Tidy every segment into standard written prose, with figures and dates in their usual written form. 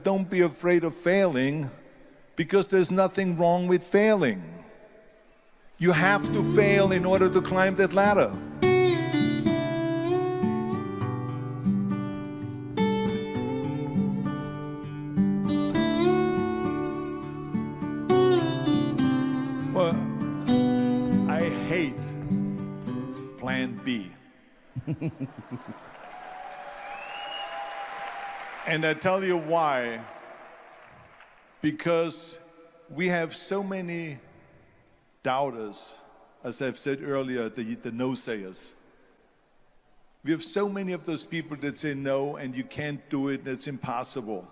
don't be afraid of failing, because there's nothing wrong with failing. You have to fail in order to climb that ladder. Well, I hate plan B. And I tell you why. Because we have so many doubters, as I've said earlier, the no-sayers. We have so many of those people that say no, and you can't do it, it's impossible.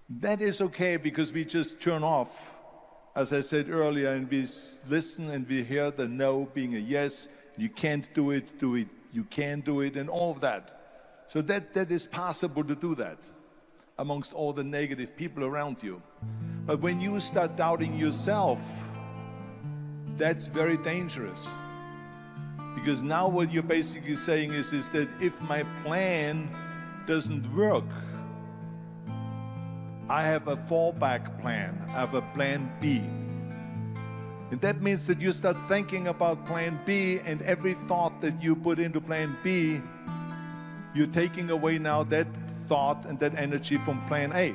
That is okay, because we just turn off, as I said earlier, and we listen and we hear the no being a yes. You can't do it, you can do it, and all of that. So that is possible to do that amongst all the negative people around you. But when you start doubting yourself, that's very dangerous. Because now what you're basically saying is that if my plan doesn't work, I have a fallback plan, I have a plan B. And that means that you start thinking about plan B, and every thought that you put into plan B, you're taking away now that thought and that energy from plan A.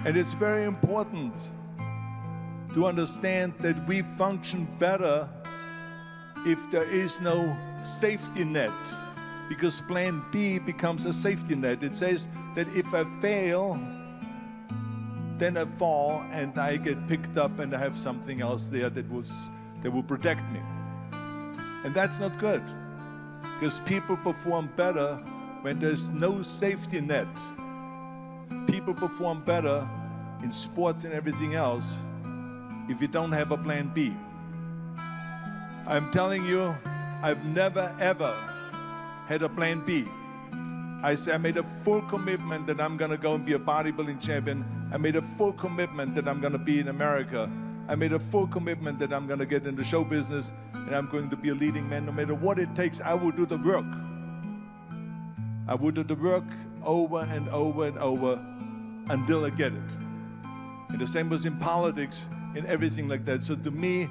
And it's very important to understand that we function better if there is no safety net, because plan B becomes a safety net. It says that if I fail, then I fall and I get picked up and I have something else there that will protect me. And that's not good, because people perform better when there's no safety net. People perform better in sports and everything else if you don't have a plan B. I'm telling you, I've never ever had a plan B. I made a full commitment that I'm gonna go and be a bodybuilding champion. I made a full commitment that I'm gonna be in America. I made a full commitment that I'm gonna get into show business and I'm going to be a leading man. No matter what it takes, I will do the work. I will do the work over and over and over until I get it. And the same was in politics and everything like that. So to me,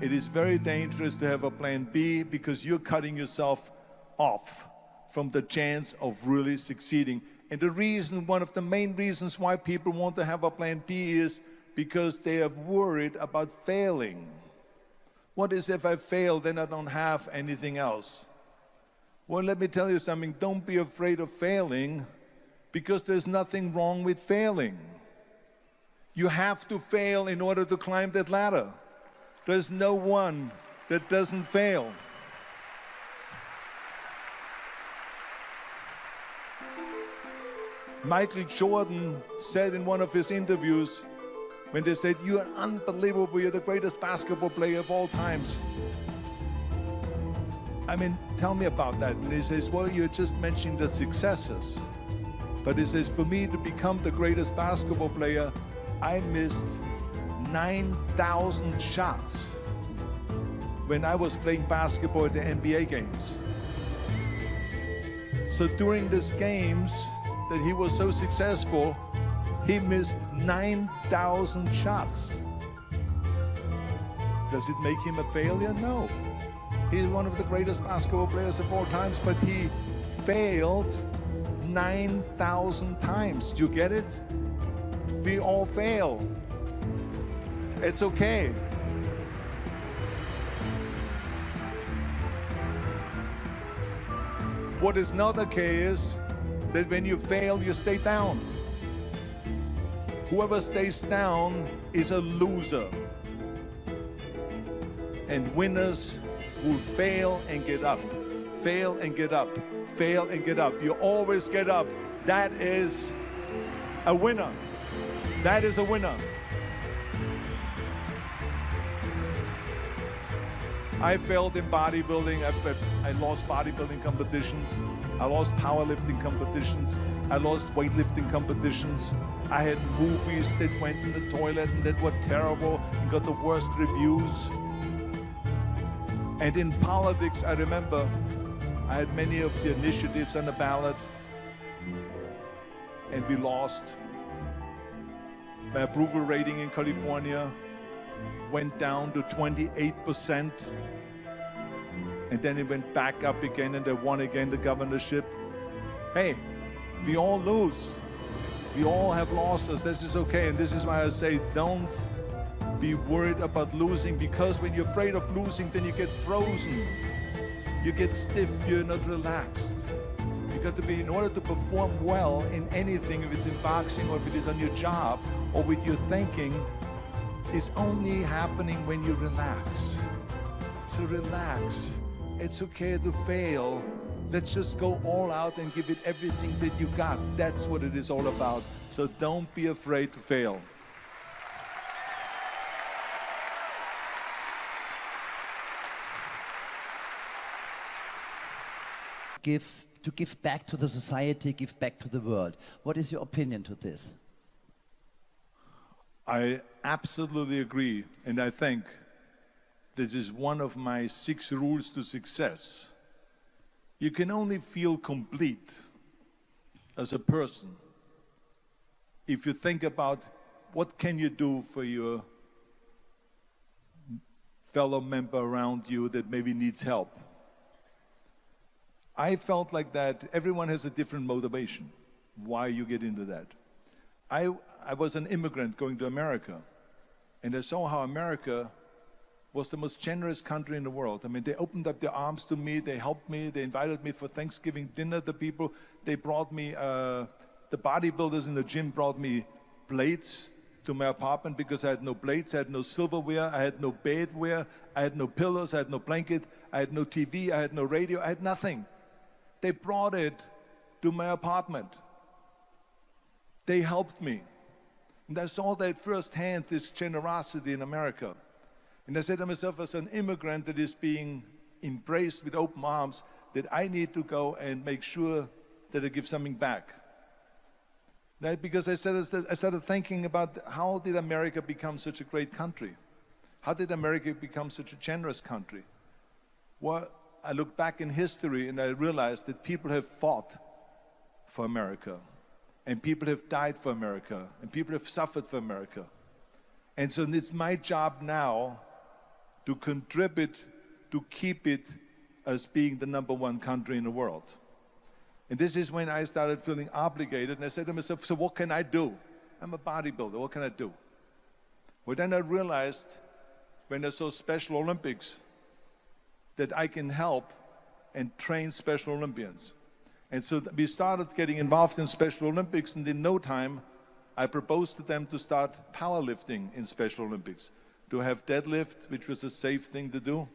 it is very dangerous to have a plan B, because you're cutting yourself off from the chance of really succeeding. And the reason, one of the main reasons why people want to have a plan B is because they are worried about failing. What is if I fail, then I don't have anything else? Well, let me tell you something. Don't be afraid of failing, because there's nothing wrong with failing. You have to fail in order to climb that ladder. There's no one that doesn't fail. Michael Jordan said in one of his interviews, when they said, "You're unbelievable, you're the greatest basketball player of all times." I mean, tell me about that. And he says, "Well, you're just mentioning the successes." But he says, "For me to become the greatest basketball player, I missed 9,000 shots when I was playing basketball at the NBA games." So during these games that he was so successful, he missed 9,000 shots. Does it make him a failure? No. He's one of the greatest basketball players of all times, but he failed 9,000 times. Do you get it? We all fail. It's okay. What is not okay is that when you fail, you stay down. Whoever stays down is a loser. And winners will fail and get up, fail and get up, fail and get up. You always get up. That is a winner. That is a winner. I failed in bodybuilding. I lost bodybuilding competitions. I lost powerlifting competitions. I lost weightlifting competitions. I had movies that went in the toilet and that were terrible and got the worst reviews. And in politics, I remember I had many of the initiatives on the ballot, and we lost. My approval rating in California went down to 28%, and then it went back up again, and I won again the governorship. Hey, we all lose. We all have losses. This is okay, and this is why I say don't be worried about losing, because when you're afraid of losing, then you get frozen. You get stiff, you're not relaxed. You got to be, in order to perform well in anything, if it's in boxing or if it is on your job or with your thinking, is only happening when you relax. So relax. It's okay to fail. Let's just go all out and give it everything that you got. That's what it is all about. So don't be afraid to fail. To give back to the society, give back to the world. What is your opinion to this? I absolutely agree, and I think this is one of my 6 rules to success. You can only feel complete as a person if you think about what can you do for your fellow member around you that maybe needs help. I felt like that everyone has a different motivation, why you get into that. I was an immigrant going to America, and I saw how America was the most generous country in the world. I mean, they opened up their arms to me, they helped me, they invited me for Thanksgiving dinner, the people. They brought me, the bodybuilders in the gym brought me plates to my apartment because I had no plates, I had no silverware, I had no bedware, I had no pillows, I had no blanket, I had no TV, I had no radio, I had nothing. They brought it to my apartment. They helped me. And I saw that firsthand, this generosity in America. And I said to myself, as an immigrant that is being embraced with open arms, that I need to go and make sure that I give something back. Because I started thinking about how did America become such a great country? How did America become such a generous country? Well, I look back in history and I realized that people have fought for America, and people have died for America, and people have suffered for America. And so it's my job now to contribute to keep it as being the #1 country in the world. And this is when I started feeling obligated, and I said to myself, so what can I do? I'm a bodybuilder, what can I do? Well, then I realized when I saw Special Olympics that I can help and train Special Olympians. And so we started getting involved in Special Olympics, and in no time, I proposed to them to start powerlifting in Special Olympics, to have deadlift, which was a safe thing to do,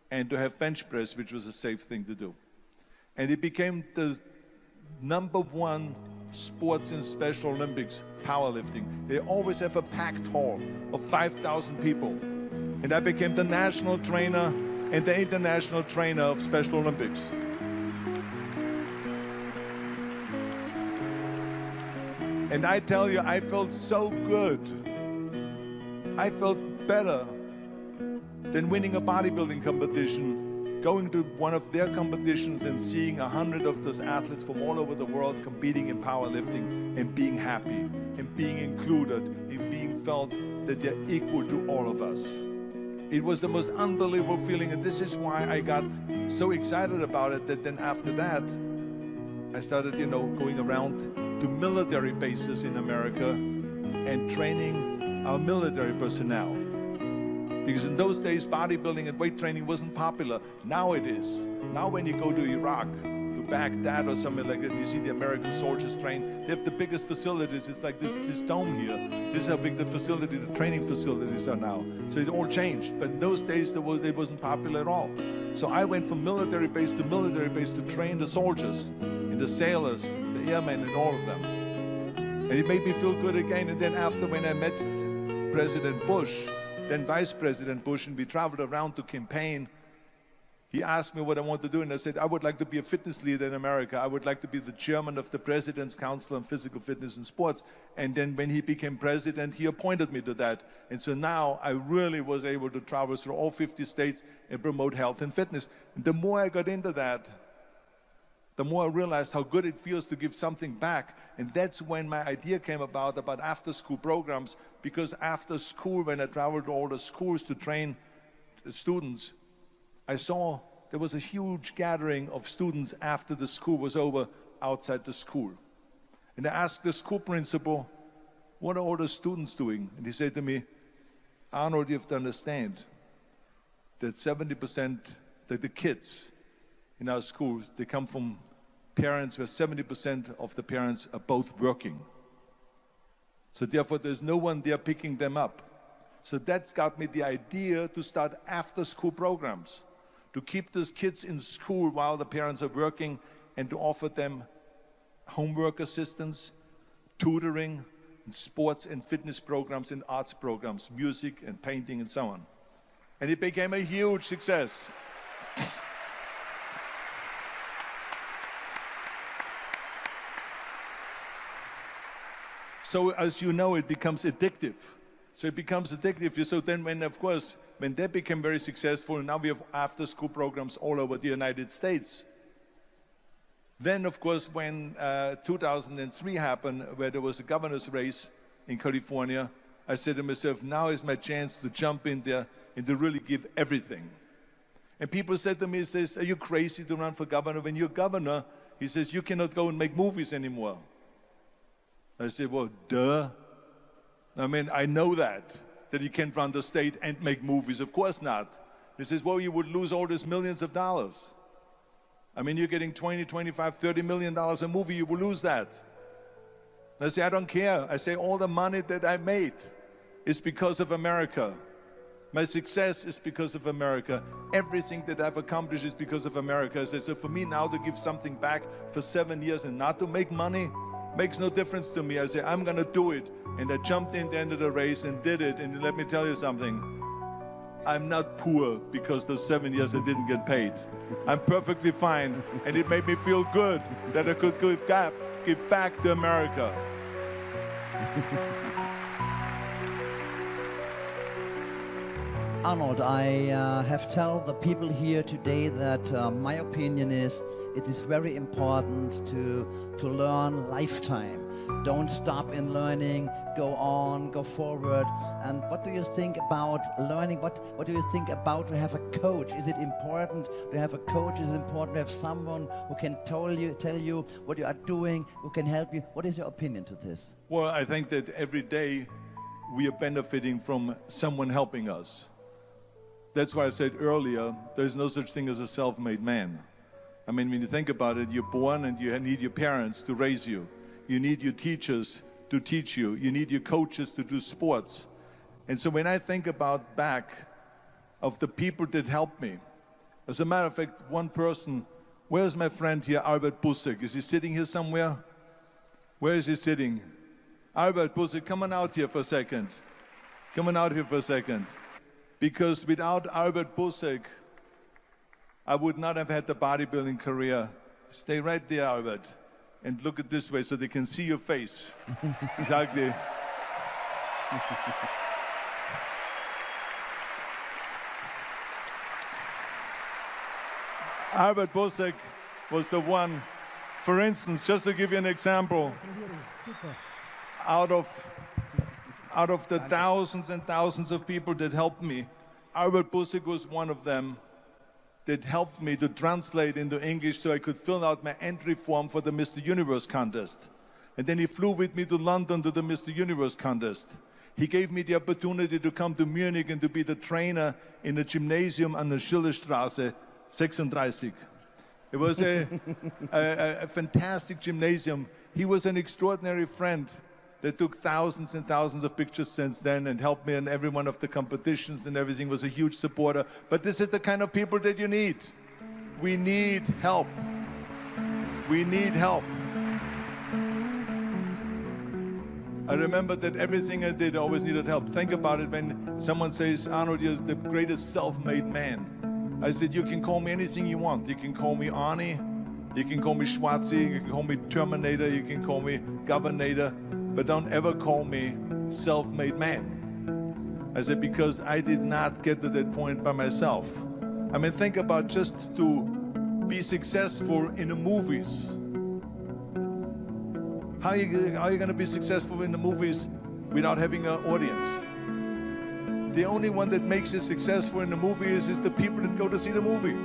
and to have bench press, which was a safe thing to do. And it became the #1 sports in Special Olympics, powerlifting. They always have a packed hall of 5,000 people. And I became the national trainer and the international trainer of Special Olympics. And I tell you, I felt so good. I felt better than winning a bodybuilding competition, going to one of their competitions and seeing 100 of those athletes from all over the world competing in powerlifting and being happy and being included and being felt that they're equal to all of us. It was the most unbelievable feeling, and this is why I got so excited about it that then after that, I started, going around to military bases in America and training our military personnel. Because in those days, bodybuilding and weight training wasn't popular. Now it is. Now when you go to Iraq, to Baghdad or something like that, you see the American soldiers train. They have the biggest facilities. It's like this dome here. This is how big the training facilities are now. So it all changed. But in those days, it wasn't popular at all. So I went from military base to train the soldiers and the sailors, the airmen, and all of them. And it made me feel good again. And then after, when I met President Bush, then Vice President Bush, and we traveled around to campaign, He asked me what I want to do, and I said, I would like to be a fitness leader in America. I would like to be the chairman of the President's Council on Physical Fitness and Sports. And then when he became president, he appointed me to that. And so now I really was able to travel through all 50 states and promote health and fitness. And the more I got into that, the more I realized how good it feels to give something back. And that's when my idea came about after-school programs, because after school, when I traveled to all the schools to train the students, I saw there was a huge gathering of students after the school was over outside the school. And I asked the school principal, what are all the students doing? And he said to me, Arnold, you have to understand that 70% that the kids in our schools, they come from parents where 70% of the parents are both working. So therefore, there's no one there picking them up. So that's got me the idea to start after-school programs, to keep those kids in school while the parents are working, and to offer them homework assistance, tutoring, and sports and fitness programs and arts programs, music and painting and so on. And it became a huge success. So as you know, it becomes addictive. So it becomes addictive. So then when, of course, when they became very successful, now we have after-school programs all over the United States. Then, of course, when 2003 happened, where there was a governor's race in California, I said to myself, now is my chance to jump in there and to really give everything. And people said to me, says, are you crazy to run for governor? When you're governor, he says, you cannot go and make movies anymore. I said, well, duh. I mean, I know that you can't run the state and make movies. Of course not. He says, well, you would lose all these millions of dollars. I mean, you're getting 20, 25, $30 million a movie, you will lose that. I say, I don't care. I say, all the money that I made is because of America. My success is because of America. Everything that I've accomplished is because of America. I say, so for me now to give something back for 7 years and not to make money makes no difference to me. I say, I'm gonna do it. And I jumped in the end of the race and did it. And let me tell you something. I'm not poor because those 7 years I didn't get paid. I'm perfectly fine. And it made me feel good that I could give back to America. Arnold, I have told the people here today that my opinion is it is very important to learn lifetime. Don't stop in learning, go on, go forward. And what do you think about learning? What do you think about to have a coach? Is it important to have a coach? Is it important to have someone who can tell you what you are doing, who can help you? What is your opinion to this? Well, I think that every day we are benefiting from someone helping us. That's why I said earlier, there's no such thing as a self-made man. I mean, when you think about it, you're born and you need your parents to raise you. You need your teachers to teach you. You need your coaches to do sports. And so when I think about back of the people that helped me, as a matter of fact, one person, where's my friend here, Albert Bussek? Is he sitting here somewhere? Where is he sitting? Albert Bussek, come on out here for a second. Come on out here for a second. Because without Albert Bussek, I would not have had the bodybuilding career. Stay right there, Albert. And look at this way so they can see your face. Exactly. Albert Bussek was the one, for instance, just to give you an example, out of the thousands and thousands of people that helped me, Albert Bussek was one of them that helped me to translate into English so I could fill out my entry form for the Mr. Universe contest. And then he flew with me to London to the Mr. Universe contest. He gave me the opportunity to come to Munich and to be the trainer in a gymnasium on the Schillerstraße 36. It was a fantastic gymnasium. He was an extraordinary friend that took thousands and thousands of pictures since then and helped me in every one of the competitions and everything, was a huge supporter. But this is the kind of people that you need. We need help. We need help. I remember that everything I did always needed help. Think about it when someone says, Arnold, you're the greatest self-made man. I said, you can call me anything you want. You can call me Arnie, you can call me Schwarzi, you can call me Terminator, you can call me Governator, but don't ever call me self-made man. I said, because I did not get to that point by myself. I mean, think about just to be successful in the movies. How are you going to be successful in the movies without having an audience? The only one that makes you successful in the movies is the people that go to see the movie.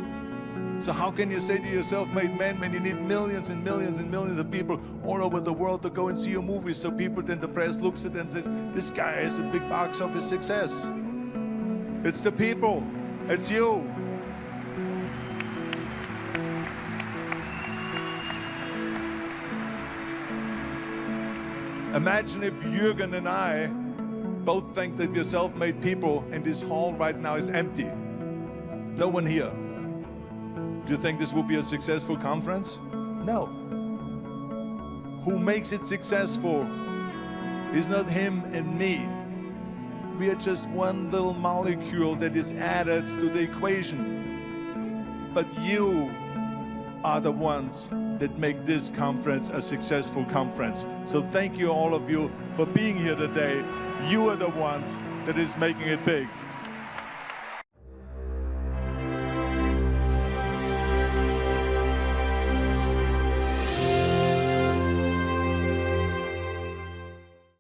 So how can you say to your self-made man when you need millions and millions and millions of people all over the world to go and see your movie, so people, then the press looks at it and says, this guy is a big box office success. It's the people. It's you. Imagine if Jürgen and I both think that we're self-made people and this hall right now is empty. No one here. Do you think this will be a successful conference? No. Who makes it successful is not him and me. We are just one little molecule that is added to the equation. But you are the ones that make this conference a successful conference. So thank you, all of you, for being here today. You are the ones that is making it big.